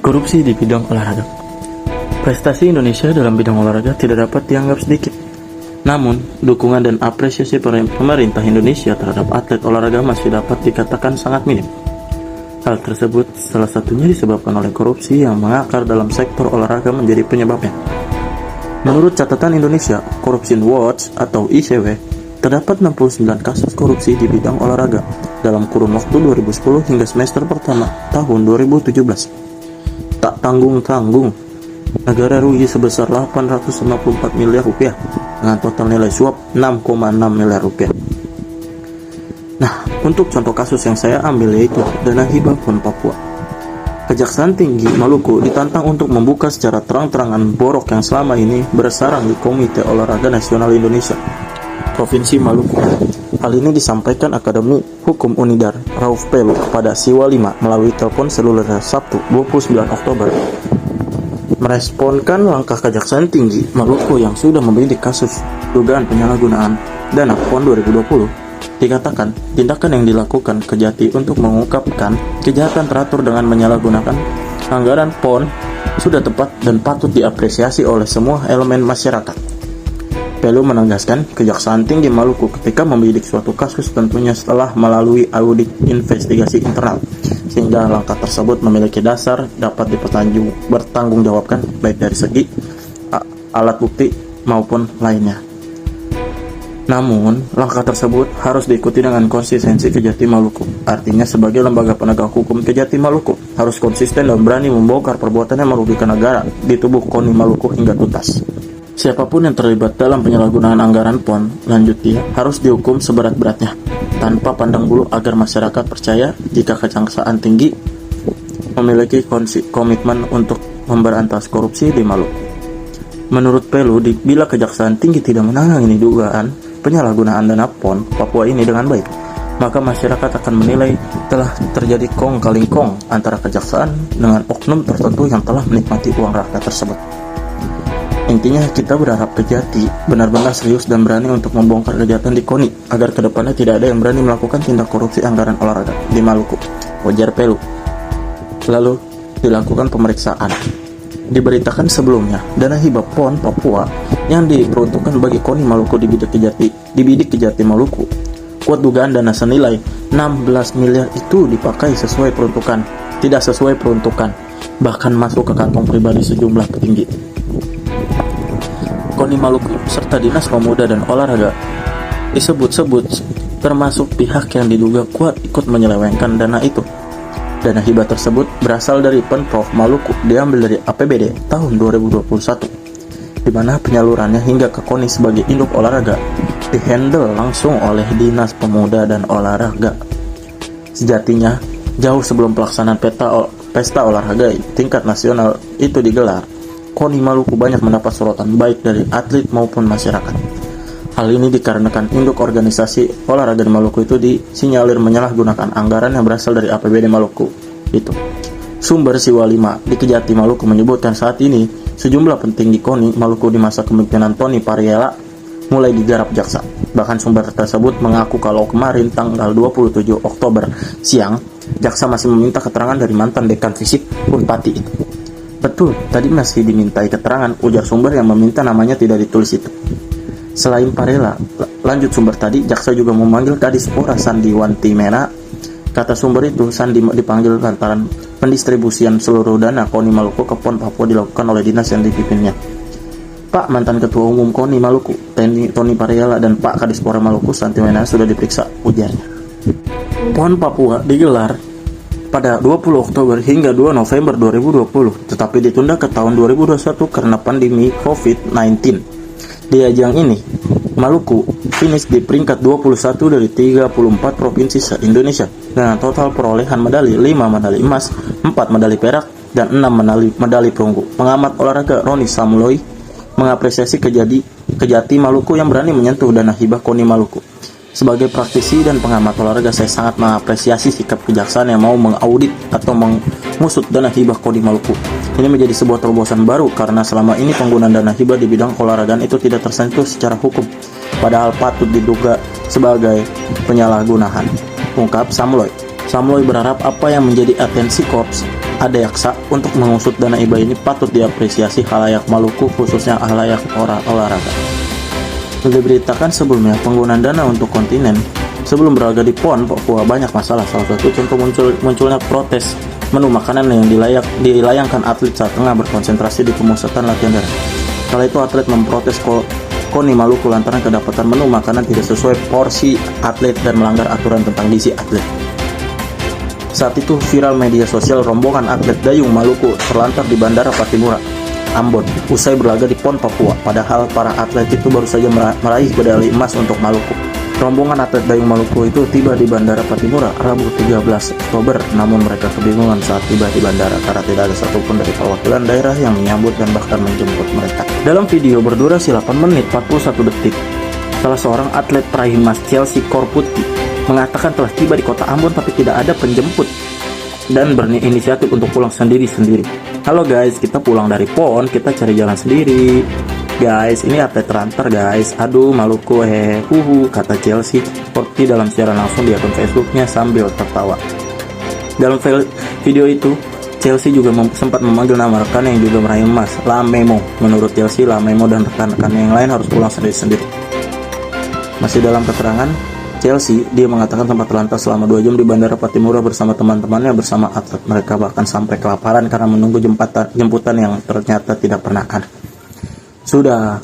Korupsi di bidang olahraga. Prestasi Indonesia dalam bidang olahraga tidak dapat dianggap sedikit. Namun, dukungan dan apresiasi pemerintah Indonesia terhadap atlet olahraga masih dapat dikatakan sangat minim. Hal tersebut salah satunya disebabkan oleh korupsi yang mengakar dalam sektor olahraga menjadi penyebabnya. Menurut catatan Indonesia Corruption Watch atau ICW, terdapat 69 kasus korupsi di bidang olahraga dalam kurun waktu 2010 hingga semester pertama tahun 2017. Tak tanggung-tanggung, negara rugi sebesar 854 miliar rupiah dengan total nilai suap 6,6 miliar rupiah. Nah, untuk contoh kasus yang saya ambil yaitu dana hibah PON Papua. Kejaksaan Tinggi Maluku ditantang untuk membuka secara terang-terangan borok yang selama ini bersarang di Komite Olahraga Nasional Indonesia, Provinsi Maluku. Hal ini disampaikan Akademi Hukum Unidar Rauf Pelu kepada Siwa 5 melalui telepon seluler Sabtu 29 Oktober. Meresponkan langkah Kejaksaan Tinggi Maluku yang sudah membidik kasus dugaan penyalahgunaan dana PON 2020, dikatakan tindakan yang dilakukan Kejati untuk mengungkapkan kejahatan teratur dengan menyalahgunakan anggaran PON sudah tepat dan patut diapresiasi oleh semua elemen masyarakat. Pelu menegaskan Kejaksaan Tinggi Maluku ketika membidik suatu kasus tentunya setelah melalui audit investigasi internal, sehingga langkah tersebut memiliki dasar dapat bertanggungjawabkan baik dari segi alat bukti maupun lainnya. Namun, langkah tersebut harus diikuti dengan konsistensi Kejati Maluku. Artinya, sebagai lembaga penegak hukum Kejati Maluku harus konsisten dan berani membongkar perbuatan yang merugikan negara di tubuh KONI Maluku hingga tuntas. Siapapun yang terlibat dalam penyalahgunaan anggaran PON, lanjut dia, harus dihukum seberat-beratnya, tanpa pandang bulu agar masyarakat percaya jika Kejaksaan Tinggi memiliki komitmen untuk memberantas korupsi di Maluku. Menurut Pelu, bila Kejaksaan Tinggi tidak menangani dugaan penyalahgunaan dana PON Papua ini dengan baik, maka masyarakat akan menilai telah terjadi kong kali kong antara kejaksaan dengan oknum tertentu yang telah menikmati uang rakyat tersebut. Intinya, kita berharap Kejati benar-benar serius dan berani untuk membongkar kejahatan di KONI agar kedepannya tidak ada yang berani melakukan tindak korupsi anggaran olahraga di Maluku, ujar Pelu. Lalu dilakukan pemeriksaan. Diberitakan sebelumnya, dana hibah PON Papua yang diperuntukkan bagi KONI Maluku dibidik Kejati Maluku. Kuat dugaan dana senilai 16 miliar itu dipakai sesuai peruntukan, tidak sesuai peruntukan, bahkan masuk ke kantong pribadi sejumlah petinggi KONI Maluku serta Dinas Pemuda dan Olahraga disebut-sebut termasuk pihak yang diduga kuat ikut menyelewengkan dana itu. Dana hibah tersebut berasal dari Pemprov Maluku, diambil dari APBD tahun 2021, di mana penyalurannya hingga ke KONI sebagai induk olahraga dihandle langsung oleh Dinas Pemuda dan Olahraga. Sejatinya, jauh sebelum pelaksanaan pesta olahraga tingkat nasional itu digelar, KONI Maluku banyak mendapat sorotan baik dari atlet maupun masyarakat. Hal ini dikarenakan induk organisasi olahraga di Maluku itu disinyalir menyalahgunakan anggaran yang berasal dari APBD Maluku. Itu. Sumber Siwa 5 di Kejati Maluku menyebutkan saat ini sejumlah petinggi KONI Maluku di masa kepemimpinan Tony Pariela mulai digarap jaksa. Bahkan sumber tersebut mengaku kalau kemarin tanggal 27 Oktober siang, jaksa masih meminta keterangan dari mantan dekan fisik Unpati itu. Betul, tadi masih dimintai keterangan, ujar sumber yang meminta namanya tidak ditulis itu. Selain Parela, lanjut sumber tadi, jaksa juga memanggil Kadis Pora Sandi Wantimena. Kata sumber itu, Sandi dipanggil lantaran pendistribusian seluruh dana KONI Maluku ke PON Papua dilakukan oleh dinas yang dipimpinnya. Pak mantan Ketua Umum KONI Maluku, Tony Parela, dan Pak Kadis Pora Maluku Santiwena sudah diperiksa, ujarnya. PON Papua digelar pada 20 Oktober hingga 2 November 2020, tetapi ditunda ke tahun 2021 karena pandemi COVID-19. Di ajang ini, Maluku finish di peringkat 21 dari 34 provinsi se-Indonesia dengan total perolehan medali 5 medali emas, 4 medali perak, dan 6 medali perunggu. Pengamat olahraga Roni Samloi mengapresiasi Kejati Maluku yang berani menyentuh dana hibah KONI Maluku. Sebagai praktisi dan pengamat olahraga, saya sangat mengapresiasi sikap kejaksaan yang mau mengaudit atau mengusut dana hibah KONI Maluku. Ini menjadi sebuah terobosan baru karena selama ini penggunaan dana hibah di bidang olahraga itu tidak tersentuh secara hukum, padahal patut diduga sebagai penyalahgunaan, ungkap Samloi. Samloi berharap apa yang menjadi atensi Korps Adayaksa untuk mengusut dana hibah ini patut diapresiasi khalayak Maluku, khususnya khalayak olahraga. Diberitakan sebelumnya, penggunaan dana untuk kontinen sebelum berlaga di PON Papua banyak masalah. Salah satu contoh munculnya protes menu makanan yang dilayangkan atlet saat tengah berkonsentrasi di pemusatan latihan darat. Kala itu atlet memprotes KONI Maluku lantaran kedapatan menu makanan tidak sesuai porsi atlet dan melanggar aturan tentang gizi atlet. Saat itu viral media sosial rombongan atlet dayung Maluku terlantar di Bandara Patimura, Ambon, usai berlaga di PON Papua. Padahal para atlet itu baru saja meraih medali emas untuk Maluku. Rombongan atlet dayung Maluku itu tiba di Bandara Patimura Rabu 13 Oktober, namun mereka kebingungan saat tiba di bandara karena tidak ada satupun dari perwakilan daerah yang menyambut dan bahkan menjemput mereka. Dalam video berdurasi 8 menit 41 detik, salah seorang atlet peraih emas Chelsea Korputi mengatakan telah tiba di kota Ambon tapi tidak ada penjemput dan berinisiatif untuk pulang sendiri-sendiri. Halo guys, kita pulang dari PON, kita cari jalan sendiri. Guys, ini atlet terlantar guys. Aduh, Maluku kata Chelsea Korputi dalam siaran langsung di akun Facebooknya sambil tertawa. Dalam video itu, Chelsea juga sempat memanggil nama rekan yang juga meraih emas, Lamemo. Menurut Chelsea, Lamemo dan rekan-rekan yang lain harus pulang sendiri-sendiri. Masih dalam keterangan Chelsea, dia mengatakan sempat terlantar selama 2 jam di Bandara Patimura bersama teman-temannya bersama atlet. Mereka bahkan sampai kelaparan karena menunggu jemputan yang ternyata tidak pernah ada. Sudah